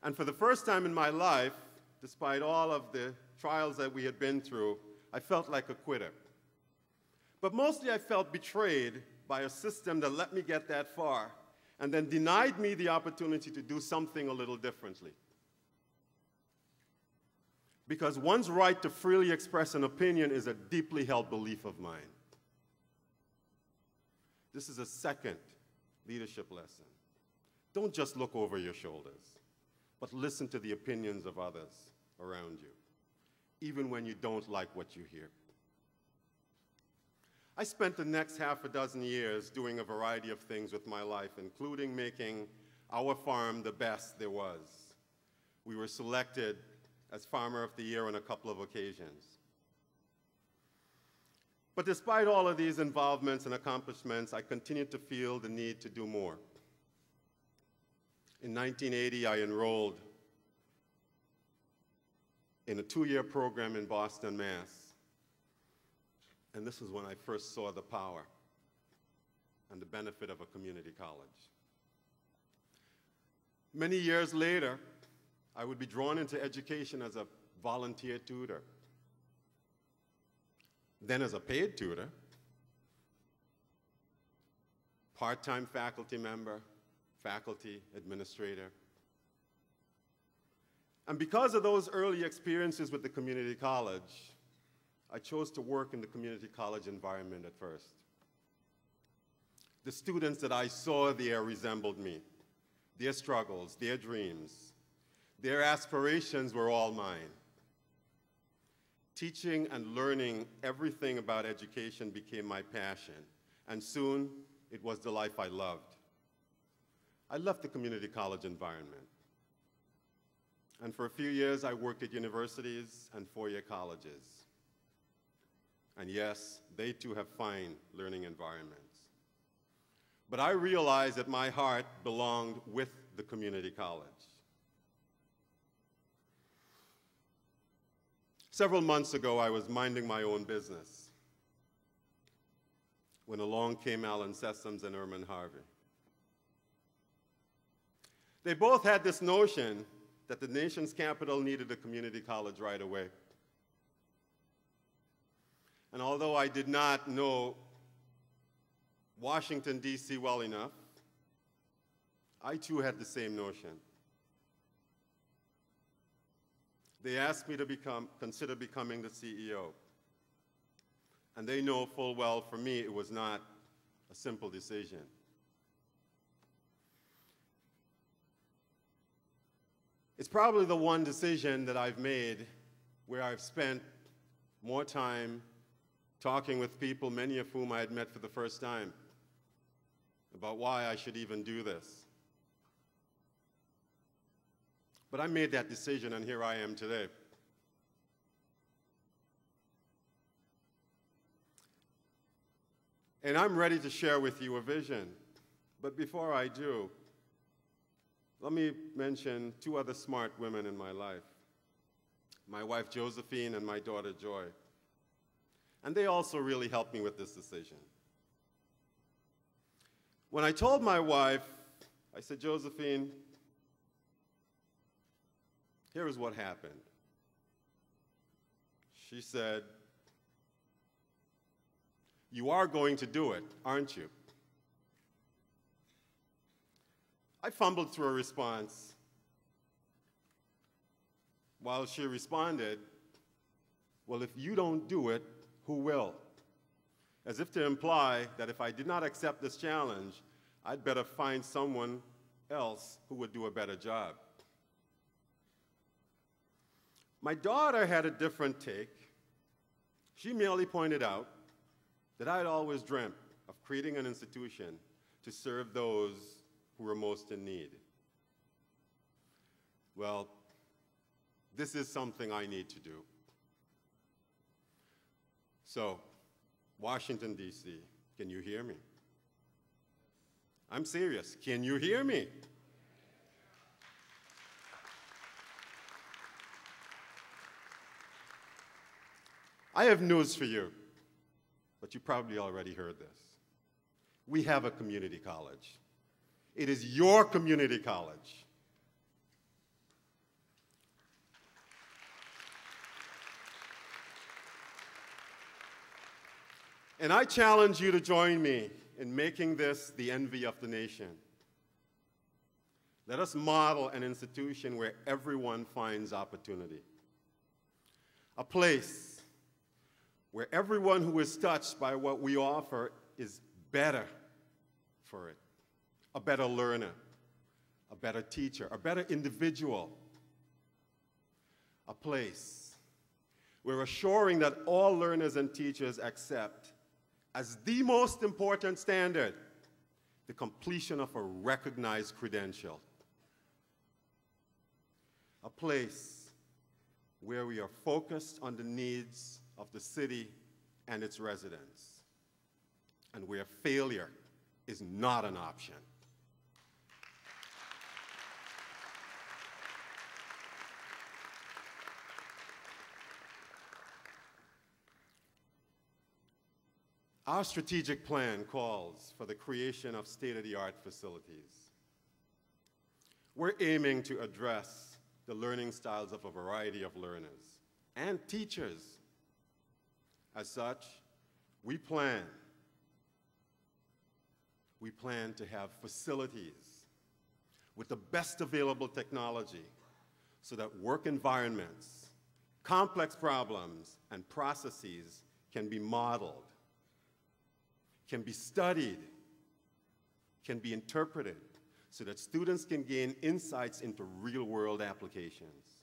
And for the first time in my life, despite all of the trials that we had been through, I felt like a quitter. But mostly I felt betrayed by a system that let me get that far and then denied me the opportunity to do something a little differently. Because one's right to freely express an opinion is a deeply held belief of mine. This is a second leadership lesson. Don't just look over your shoulders, but listen to the opinions of others around you, even when you don't like what you hear. I spent the next half a dozen years doing a variety of things with my life, including making our farm the best there was. We were selected as Farmer of the Year on a couple of occasions. But despite all of these involvements and accomplishments, I continued to feel the need to do more. In 1980, I enrolled in a 2-year program in Boston, Mass. And this is when I first saw the power and the benefit of a community college. Many years later, I would be drawn into education as a volunteer tutor, then as a paid tutor, part-time faculty member, faculty administrator. And because of those early experiences with the community college, I chose to work in the community college environment at first. The students that I saw there resembled me. Their struggles, their dreams, their aspirations were all mine. Teaching and learning everything about education became my passion, and soon it was the life I loved. I left the community college environment, and for a few years I worked at universities and four-year colleges. And yes, they too have fine learning environments. But I realized that my heart belonged with the community college. Several months ago, I was minding my own business when along came Alan Sessoms and Erman Harvey. They both had this notion that the nation's capital needed a community college right away. And although I did not know Washington, D.C. well enough, I too had the same notion. They asked me to consider becoming the CEO. And they know full well for me it was not a simple decision. It's probably the one decision that I've made where I've spent more time talking with people, many of whom I had met for the first time, about why I should even do this. But I made that decision, and here I am today. And I'm ready to share with you a vision. But before I do, let me mention two other smart women in my life, my wife Josephine and my daughter Joy. And they also really helped me with this decision. When I told my wife, I said, Josephine, here is what happened. She said, you are going to do it, aren't you? I fumbled through a response. While she responded, well, if you don't do it, who will? As if to imply that if I did not accept this challenge, I'd better find someone else who would do a better job. My daughter had a different take. She merely pointed out that I'd always dreamt of creating an institution to serve those who were most in need. Well, this is something I need to do. So, Washington, D.C., can you hear me? I'm serious. Can you hear me? I have news for you, but you probably already heard this. We have a community college. It is your community college. And I challenge you to join me in making this the envy of the nation. Let us model an institution where everyone finds opportunity. A place where everyone who is touched by what we offer is better for it. A better learner, a better teacher, a better individual. A place where assuring that all learners and teachers accept as the most important standard the completion of a recognized credential. A place where we are focused on the needs of the city and its residents, and where failure is not an option. Our strategic plan calls for the creation of state-of-the-art facilities. We're aiming to address the learning styles of a variety of learners and teachers. As such, we plan to have facilities with the best available technology so that work environments, complex problems, and processes can be modeled, can be studied, can be interpreted, so that students can gain insights into real-world applications.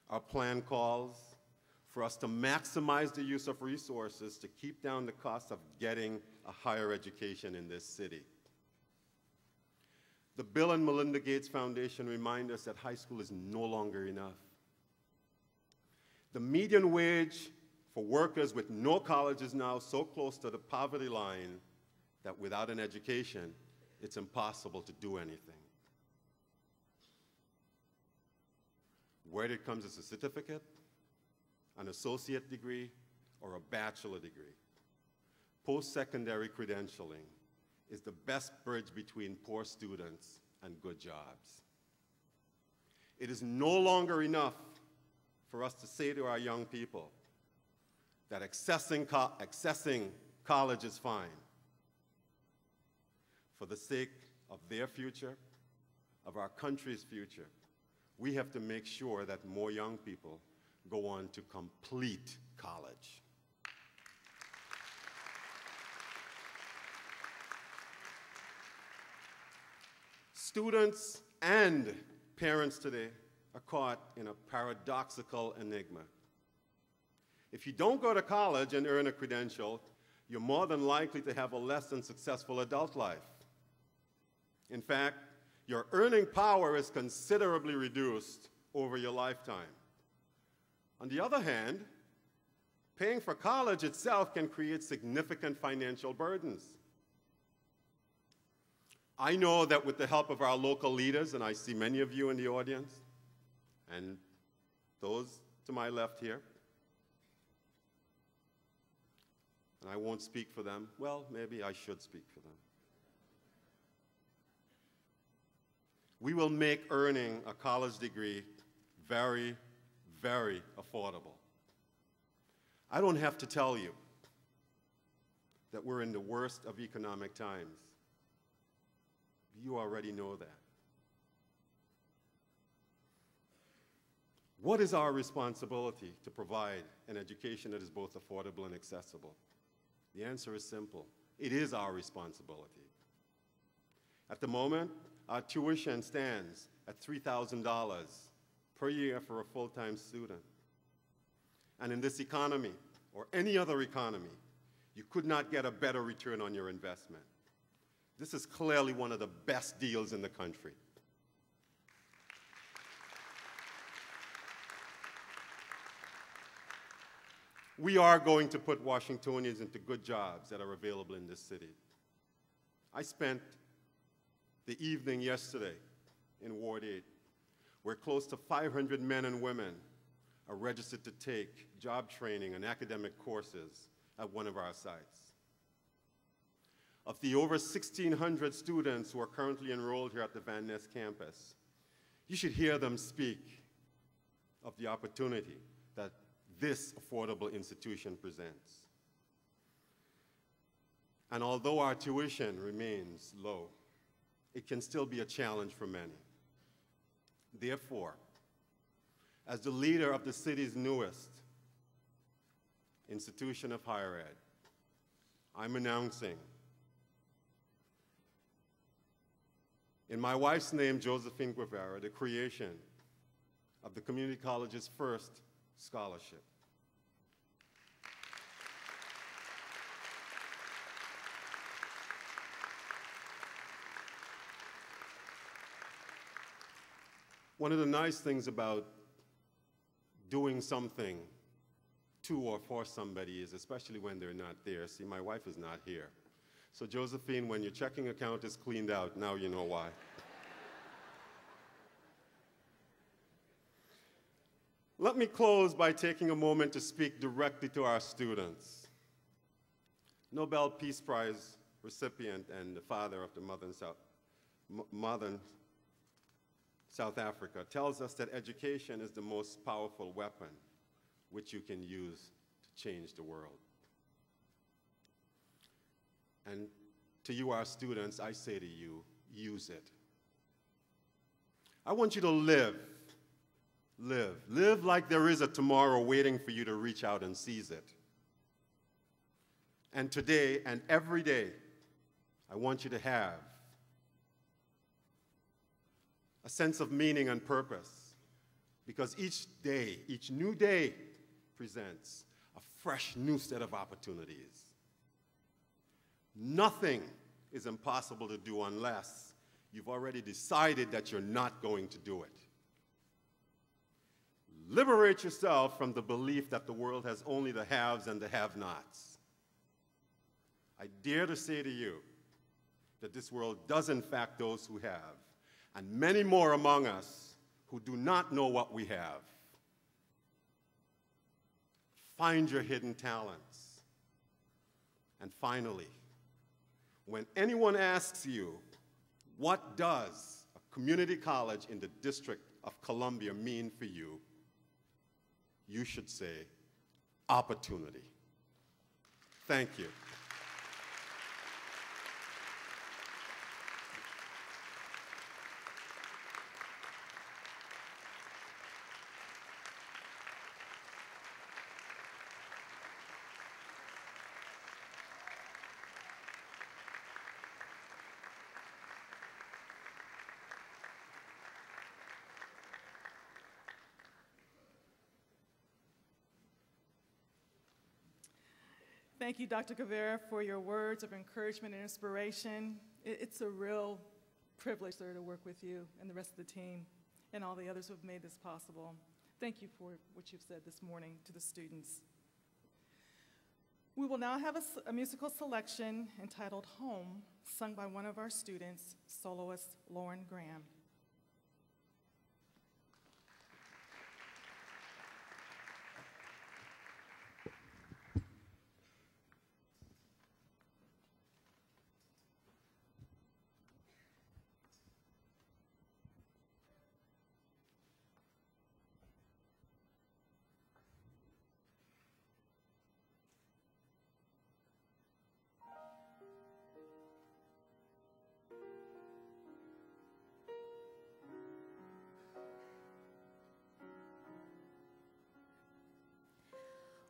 Our plan calls for us to maximize the use of resources to keep down the cost of getting a higher education in this city. The Bill and Melinda Gates Foundation remind us that high school is no longer enough. The median wage for workers with no college is now so close to the poverty line that without an education, it's impossible to do anything. Whether it comes as a certificate, an associate degree, or a bachelor degree, post-secondary credentialing is the best bridge between poor students and good jobs. It is no longer enough for us to say to our young people that accessing college is fine. For the sake of their future, of our country's future, we have to make sure that more young people go on to complete college. Students and parents today are caught in a paradoxical enigma. If you don't go to college and earn a credential, you're more than likely to have a less than successful adult life. In fact, your earning power is considerably reduced over your lifetime. On the other hand, paying for college itself can create significant financial burdens. I know that with the help of our local leaders, and I see many of you in the audience, and those to my left here, and I won't speak for them. Well, maybe I should speak for them. We will make earning a college degree very, very affordable. I don't have to tell you that we're in the worst of economic times. You already know that. What is our responsibility to provide an education that is both affordable and accessible? The answer is simple. It is our responsibility. At the moment, our tuition stands at $3,000 per year for a full-time student. And in this economy, or any other economy, you could not get a better return on your investment. This is clearly one of the best deals in the country. We are going to put Washingtonians into good jobs that are available in this city. I spent the evening yesterday in Ward 8, where close to 500 men and women are registered to take job training and academic courses at one of our sites. Of the over 1,600 students who are currently enrolled here at the Van Ness campus, you should hear them speak of the opportunity that this affordable institution presents. And although our tuition remains low, it can still be a challenge for many. Therefore, as the leader of the city's newest institution of higher ed, I'm announcing in my wife's name, Josephine Guevara, the creation of the community college's first scholarship. One of the nice things about doing something to or for somebody is, especially when they're not there. See, my wife is not here. So Josephine, when your checking account is cleaned out, now you know why. Let me close by taking a moment to speak directly to our students. Nobel Peace Prize recipient and the father of the modern South Africa tells us that education is the most powerful weapon which you can use to change the world. And to you, our students, I say to you, use it. I want you to live like there is a tomorrow waiting for you to reach out and seize it. And today and every day, I want you to have a sense of meaning and purpose, because each day, each new day presents a fresh new set of opportunities. Nothing is impossible to do unless you've already decided that you're not going to do it. Liberate yourself from the belief that the world has only the haves and the have-nots. I dare to say to you that this world does in fact those who have, and many more among us who do not know what we have. Find your hidden talents. And finally, when anyone asks you, what does a community college in the District of Columbia mean for you, you should say, opportunity. Thank you.
Thank you, Dr. Guevara, for your words of encouragement and inspiration. It's a real privilege, sir, to work with you and the rest of the team and all the others who have made this possible. Thank you for what you've said this morning to the students. We will now have a musical selection entitled Home, sung by one of our students, soloist Lauren Graham.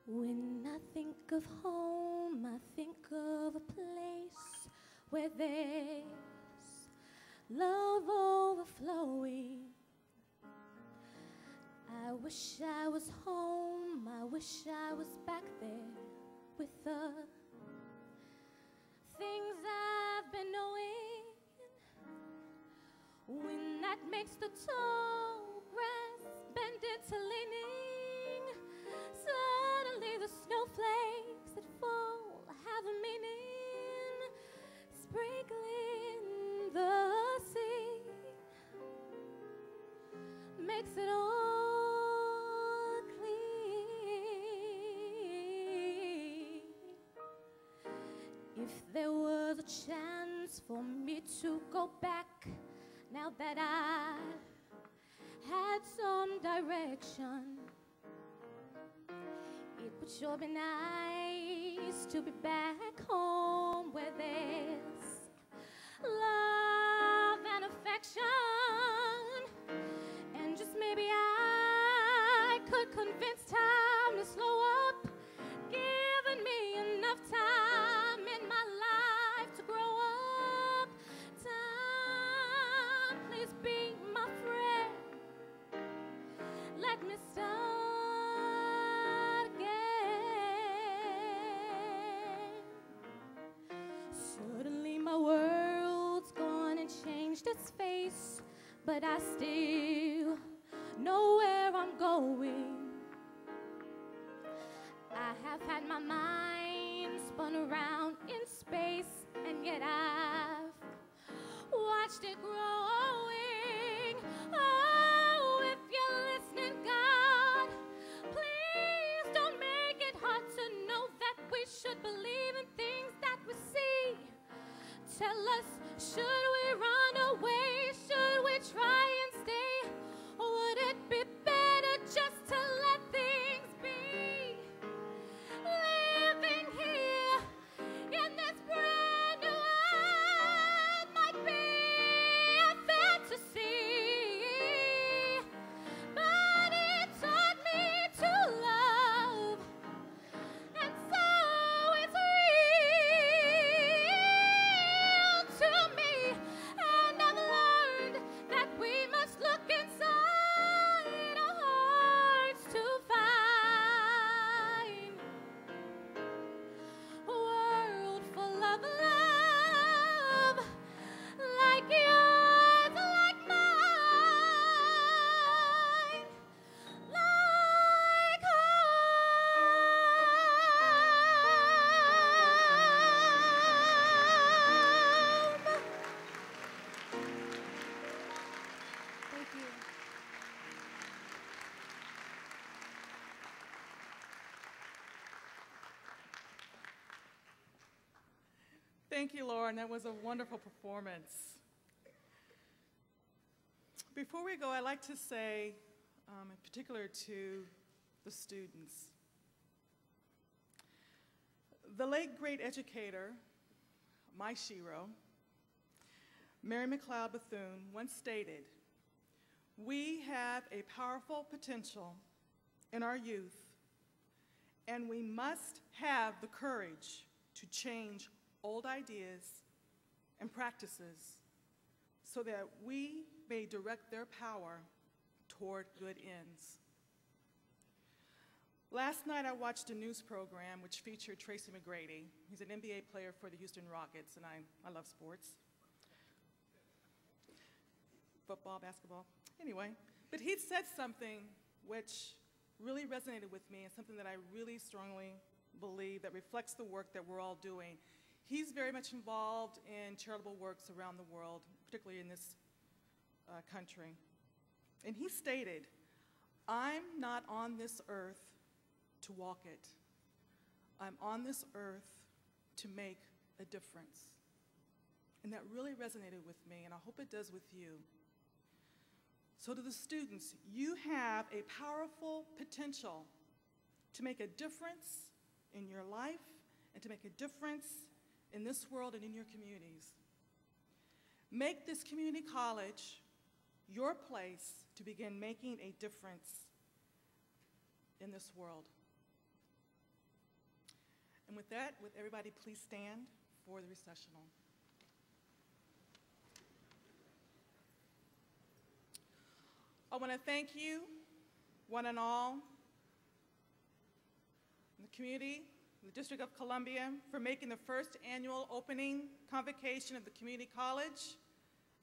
When I think of home, I think of a place where there's love overflowing. I wish I was home, I wish I was back there with the things I've been knowing. When that makes the tall grass bend into leaning, suddenly the snowflakes that fall have a meaning, sprinkling the sea makes it all clean. If there was a chance for me to go back, now that I had some direction, it would sure be nice to be back home where there's love and affection. And just maybe I could convince time to slow up, giving me enough time in my life to grow up. Time this face, but I still know where I'm going. I have had my mind spun around in space, and yet I've watched it growing. Oh, if you're listening, God, please don't make it hard to know that we should believe in things that we see. Tell us, should we run away? Should we try and stay? Or would it be better just to let things be? Living here in this brand new world might be a fantasy, but it taught me to love, and so it's real to me. And I've learned that we must look inside our hearts to find a world full of love, like yours, like mine, like home. Thank you.
Thank you, Lauren. That was a wonderful performance. Before we go, I'd like to say, in particular to the students, the late great educator, my shero, Mary McLeod Bethune, once stated, "We have a powerful potential in our youth, and we must have the courage to change old ideas and practices so that we may direct their power toward good ends." Last night I watched a news program which featured Tracy McGrady. He's an NBA player for the Houston Rockets, and I love sports. Football, basketball, anyway. But he said something which really resonated with me, and something that I really strongly believe that reflects the work that we're all doing. He's very much involved in charitable works around the world, particularly in this country. And he stated, "I'm not on this earth to walk it. I'm on this earth to make a difference." And that really resonated with me, and I hope it does with you. So to the students, you have a powerful potential to make a difference in your life and to make a difference in this world and in your communities. Make this community college your place to begin making a difference in this world. And with that, would everybody please stand for the recessional. I want to thank you, one and all, in the community, the District of Columbia, for making the first annual opening convocation of the Community College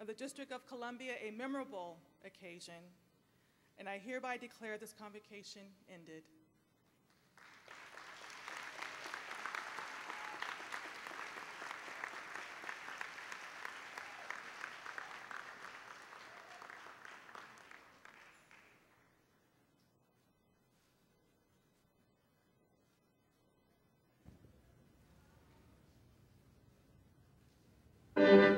of the District of Columbia a memorable occasion, and I hereby declare this convocation ended.
Thank you.